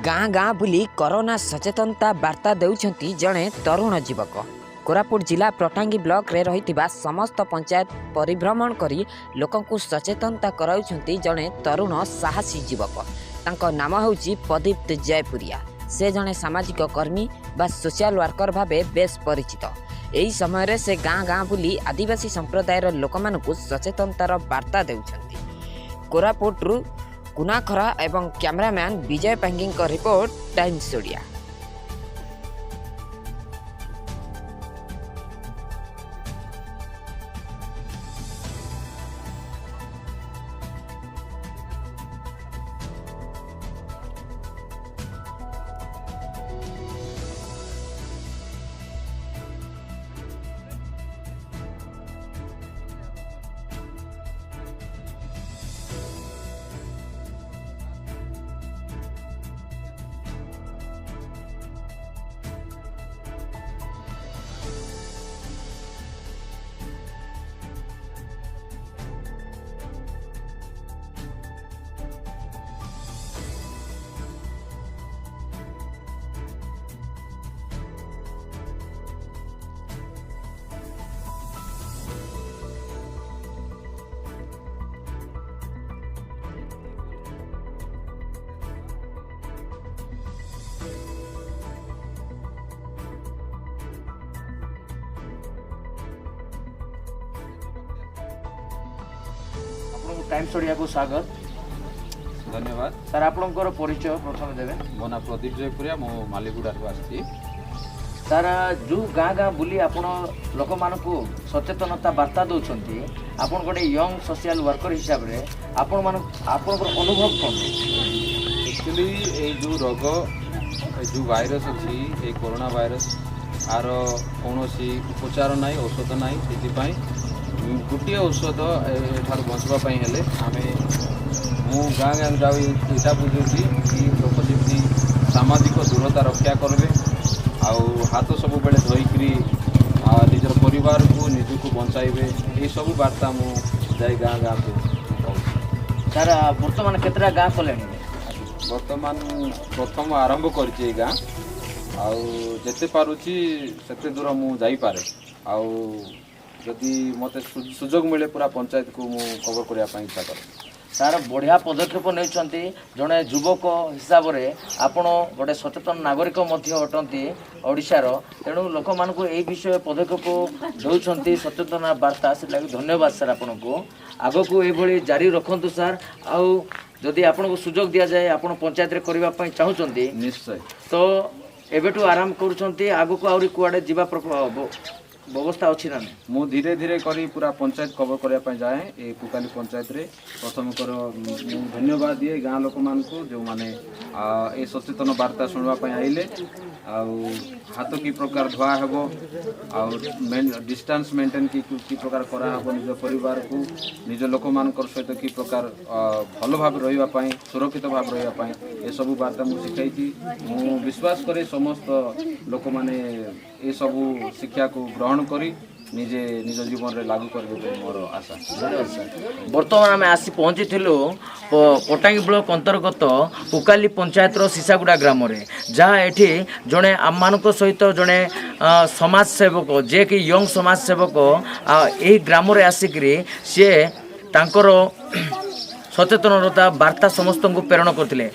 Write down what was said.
गाँ गाँ बुली कोरोना सचेतनता वार्ता देउछंती जड़े तरुण युवक। कोरापुट जिला प्रटांगी ब्लॉक रे रहितिबा समस्त पंचायत परिभ्रमण करी लोकंकु सचेतनता कराउछंती जड़े तरुण साहसी युवक। तांको नाम हेउची प्रदीप्त जयपुरिया। से जड़े सामाजिक कर्मी बा सोशल वर्कर भावे बेस परिचित। एही समय रे से गाँ गाँ बुली आदिवासी संप्रदायर लोकमानकु सचेतनतार वार्ता देउछंती। कोरापुटरू कुनाखरा एवं cameraman Vijay Pangi report Times Odia. Times Odia को स्वागत। धन्यवाद सर आपनकर परिचय प्रथम देबे। मो ना प्रदीप जयपुरिया मो मालीगुड़ा आसी। सर जो गाँ गाँ बुली आपण लोक मानकु सचेतनता वार्ता दउछंती आपण गोटे यंग सोशल वर्कर हिसाब रे आपनकर अनुभव कोन? एक्चुअली ए जो रोग जो वायरस अच्छी ए कोरोना वायरस आर कौनसी उपचार नाई औषध नाई से गोटे औषध एठार बचवाई हेले आम मु गाँ गाँ जाऊ यहाँ बुझुची कि लोक जमी सामाजिक दूरता रक्षा करेंगे हाथ सब बेले धोईकरी निजर परिवार को निजक बचाइबे ये सब वार्ता मुझे गाँ गाँ को कहूँ। सर बर्तमान केतरा गाँ कले? बर्तमान प्रथम आरंभ कर गाँ आते पारुची से दूर मुझे जदि मत सुजोग मिले पूरा पंचायत को मु कवर करने इच्छा कर। सर बढ़िया पदक्षेप नहीं जड़े युवक हिसाब से आपण गोटे सचेतन नागरिक अटंती ओडिशार तेणु लोक मानक यही विषय पदक्षेप दौरान सचेतन वार्ता से लगे धन्यवाद सर। आपन को आग को ये जारी रखु सर। आउ जदि आपन को सुजोग दि जाए आप पंचायत रे करने चाहते निश्चय तो एबेठू आराम करुँच आग को आउरी कुआडे जीवा व्यवस्था अच्छी ना? मु धीरे धीरे करी पूरा पंचायत कवर करने जाए ये पुकाली पंचायत रे प्रथम कर धन्यवाद दिए गाँ लोक मान को जो माने ये सचेतन वार्ता शुणापी आइले हाथ की प्रकार धुआ हेबो डिस्टेंस मेंटेन की प्रकार करा हेबो निज परिवार को निज लोक मान सहित की प्रकार भल भाव रही सुरक्षित भाव रही ये सब वार्ता मुझे शिखाई मु विश्वास करे समस्त लोक माने ये सब शिक्षा को ग्रहण करी निजे निज जीवन रे लागू करबे मोर आशा। धन्यवाद सर। बर्तमान आम आसी पहुँची पटांगी ब्लॉक अंतर्गत पुकाली पंचायत सीसागुड़ा ग्राम रे जहाँ एठी जड़े आम मान सहित जड़े समाज सेवक जे कि यंग समाज सेवक यही ग्राम रे आसिकी सी तांकर सचेतनता वार्ता समस्त को प्रेरण करते।